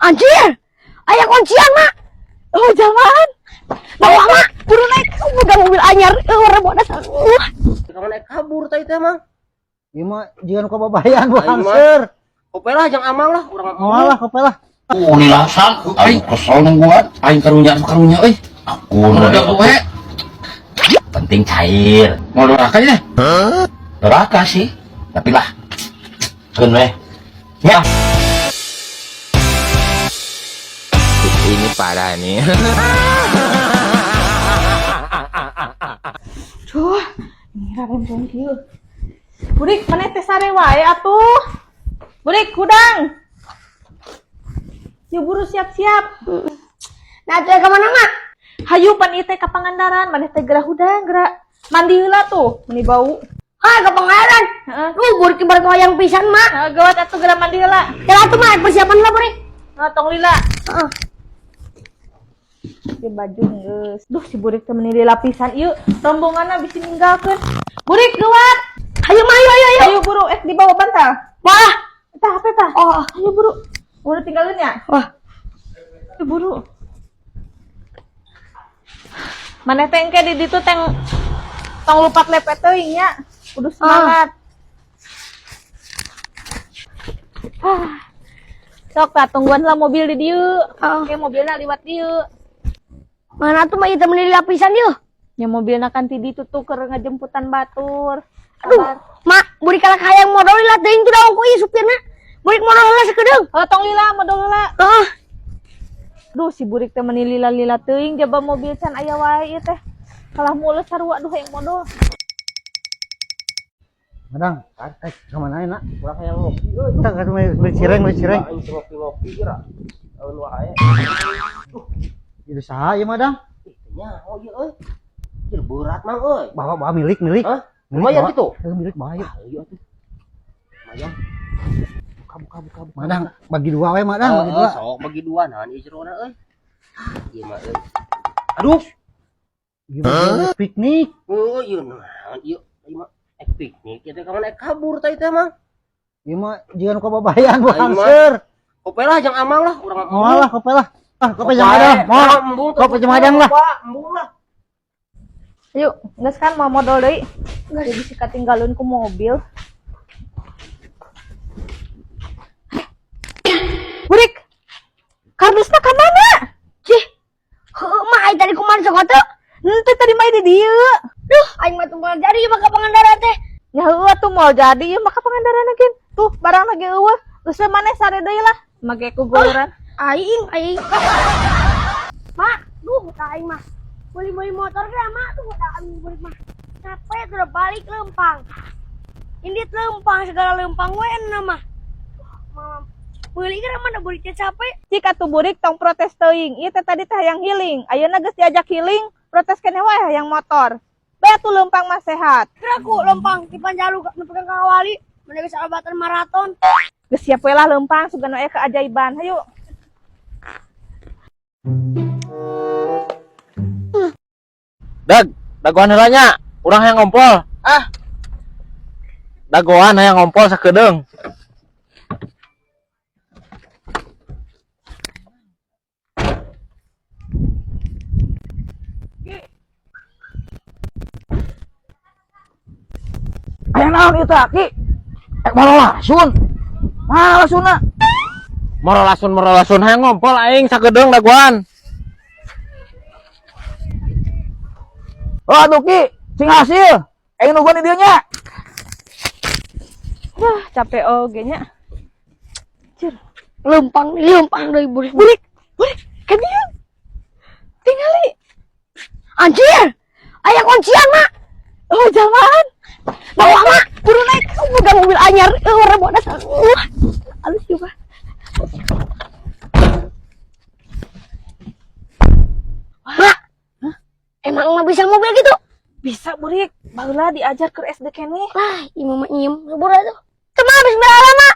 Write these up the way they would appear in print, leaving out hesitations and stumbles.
Anjir, ayah kuncian mak. Oh jangan. Bawa mak, buru naik. Bukan mobil anyar. Warna bodas. Kamu naik kabur tadi teh mang. Ieu mah jangan kau babayan bangseur. Kopelah jangan amal lah, urang Malah kopelah. Oh, ini langsung, aing kesel nungguan, aing karunya, euy. Aku udah gue. Penting cair. Mau doraka ya? Doraka sih, tapi lah. Keun we. Ya. Ini parah nih. Duh, ini raden jam kieu. Burik, mana teh sare wae atuh. Burik, hudang. Yuk buru siap-siap. Nah, teh ke mana mak? Hayu pan ieu teh ka Pangandaran, maneh teh geura hudang, geura mandi heula tuh, meni bau. Ah, ke Pangandaran. Heeh. Burik kibar hoyang pisan mak. Gawat atuh geura mandi heula. Ya atuh mak persiapan lah burik. Tong lila. Heeh. Di baju geus. Duh, si Burik teh meni lapisan ieu, rombonganna bisi ninggalkeun. Burik gawat. Ayo mak, ayo. Ayo buru, dibawa bantal. Wah. Tah, apa tah? Oh, Ayo buru. Udah tinggalin ya? wah. Ayo buru. Maneh teh engke di ditu teh tong lupa lepet teuing nya. Kudu semangat. Sok tah tungguan lah mobil di dieu. Oke, mobilna liwat dieu. Mana tuh mak ieu meni lapisan yeuh. Ya mobilna kan ti ditu tuh keur ngajemputan batur. Aduh, mak, burik kalak hayang modal lah teuing tuh daun ku ieu supirna. Burik modal lah sakedeung. Tong lila, modal lila. Heeh. Duh, si Burik teh meni lila-lila teuing jaba mobil can aya wae ieu teh. Kalah mules sarua duh hayang modal. Madang, ke mana enak? Urang aya ngopi euy. Kita ka beli cireng. Aing ngopi-ngopi kira. Lawan wae. Jadi saha ieu Madang? Nya, oh ieu euy. Ieu berat mang euy. Bawa milik. Hah? Lumayan gitu. Milik bawa yuk. Ayo atuh. Lumayan. Buka. Madang, bagi dua we Madang, bagi dua. Sok bagi dua naon ieu jerona euy. Ieu mah euy. Aduh. Gimana piknik? Oh, ieu naon ieu. Ieu mah piknik. Ieu teh naik kabur tadi teh mang. Ieu mah jangan kau babayan Aing mah. bangseur. Kopelah jangan amal lah, urang Malah kopelah. Ah, kope jeung Madang. Mau kope jeung Madang lah. Embung lah. Yuk, geus kan mau modal deui. Jadi si katinggalun ku mobil. Burik. Kardusna ka mana? Cih. Heuh mak ai tadi kumaha sok atuh? Henteu tadi mah di dieu. Duh, aing mah tunggal jadi mah ka Pangandaran teh. Ya heueuh atuh moal jadi ieu maka Pangandaran gen. Tuh, barang lagi eueuh. Geus maneh sare deui lah. Make ku guluran. Aing. Mak, duh tah aing mah. Beli motor ge mak tuh udah ambil burik mah. Capek tuh udah balik lempang. Indit lempang segala lempang we mah. Mama beli ge mana beli teh capek. Cik atuh Burik tong protes teuing. Ieu teh tadi teh hayang healing. Ayeuna geus diajak healing, protes keneh wae hayang motor. Bae atuh lempang mah sehat. Kiraku lempang di Panjalu nepekeun ka Wali. Mana geus salebatan maraton. Geus siap we lah lempang sugan aya keajaiban. Hayu. Dagoan heulanya, urang hayang ngompol. Dagoan hayang ngompol sakedeung. Aya naon ieu teh, Ki? Marolasun. Mana lasunna? Merolasun hayang ngompol aing sakedeung dagoan. Oh, atuh Ki, sing hasil. Aing nungguan di dieu nya. Capek oge nya. Lempang deui burik. Burik, ka dieu. Tingali. Anjir, ayah kuncian mak. Oh, jangan. Bawa mak, Buru naik. bukan mobil anyar. Warna bodas. Halus juga. Mak, emang mah bisa mobil gitu? Bisa Burik. Baheula diajar ke SD keneh. Lah, imam mah nyiem, subur atuh. Cuma bismillah mak.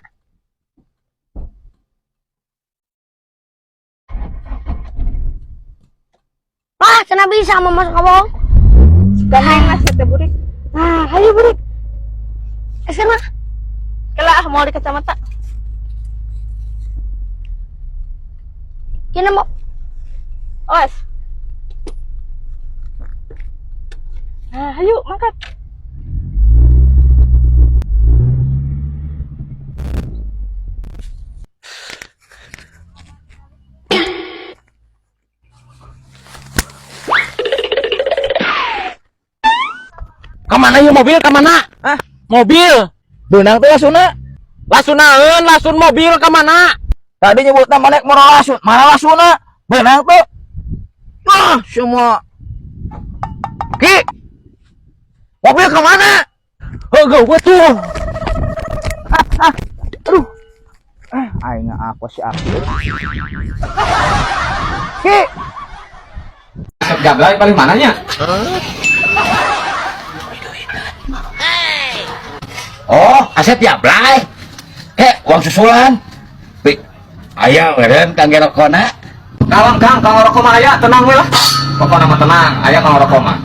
Wah, cenah bisa mah masuk kabong. Ganeng nasi teh Burik. Nah, ayo Burik. Mah. Kelah mau di kacamata. Ini mau Os. Nah, ayo mangkat. Kemana yuk mobil? Kemana? Hah? Mobil. Benang teh lasuna. Lasunaeun, lasun mobil kemana? Tadi nyebut nama naik motor lasun. Mana lasuna? Benang teh. Nah, semua. Ki. Mobil kemana? Heueuh gue tuh. Aduh. Aing apa sih aku? Ki. Gablay paling mananya? Oh, Asep ya, Blay. Uang susulan. Aya meureun kangge rokona. Kalang Kang rokok mah aya, tenang we lah. Pokokna mah tenang, aya kang rokok mah.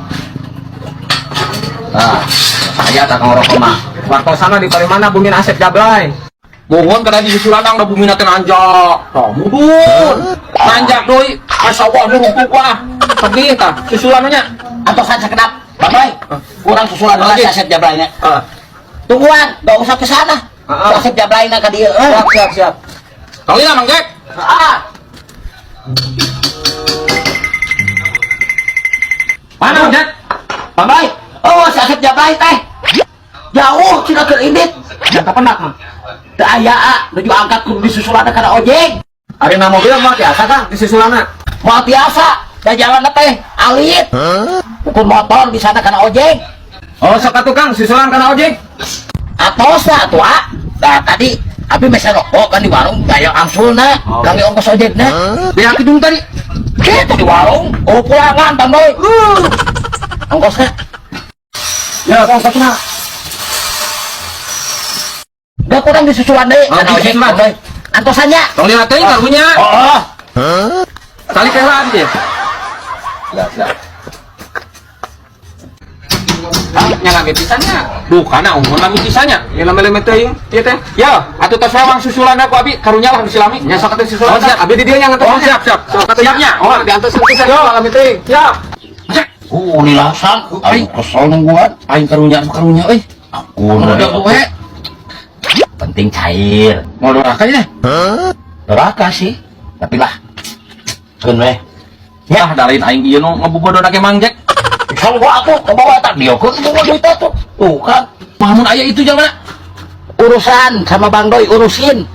Nah, aya tak kang rokok mah. Wartosana di mana bumin Asep Jablay. Mohon kada di susulanang da bumina teh nanjak. Tah mudun. Nanjak deui. Masyaallah nu rumpuk wah. Pergi tah susulannya. Atau saja kedap. Babai. Kurang susulan lagi Asep Jablay nya. Tungguan, gak usah ke sana. Asep Jablay na ka dieu. Siap. Kau ini Mang Jack. Mana Mang Jack? Babai. Oh, si Asep Jablay teh. Jauh cina ke indit. Jangan penak mah. Teu aya, nuju angkat kudu disusulan kana ojek. Ari na mobil mah biasa Kang di susulana. Mau biasa, da jalan teh alit. Pukul motor di sana kana ojek. Oh, sok atuh Kang susulan kana ojek. Atosa tua. Nah, tadi abi mesen rokok kan di warung daya angsulna, kangge ongkos ojekna. Dia kidung tadi. Kitu di warung, pulangan Bang Boy. Ongkosna. Ya, ongkosna. Udah kurang disusulan deui Oh, kana ojek disusulan. Bang Boy. Antosannya. Tong lihat teuing karunya. Oh. Kali kelan dia. Nya lami pisannya. Bukan unggul lami pisannya. Yang lami-lami teuing ieu teh. Ya, atuh tos lawang susulan aku abi karunya lah disilami. Nya sok atuh susulan. Siap. Abi di dieu nya ngantos. Siap. Sok atuh siapnya. Oh, diantos pisan lami teuing. Siap. Ini langsung. Aing kesel nungguan. Aing karunya euy. Aku Udah gue. penting cair. Mau doraka ya? Neraka sih. Tapi lah. Keun we. Ya, dalain aing ieu nu ngabubodoh ke Mang Jack. Kalau gua aku ke bawah tak dia kan gua duit itu. Tuh kan. Pamun aya itu jalan. Urusan sama Bang Doi urusin.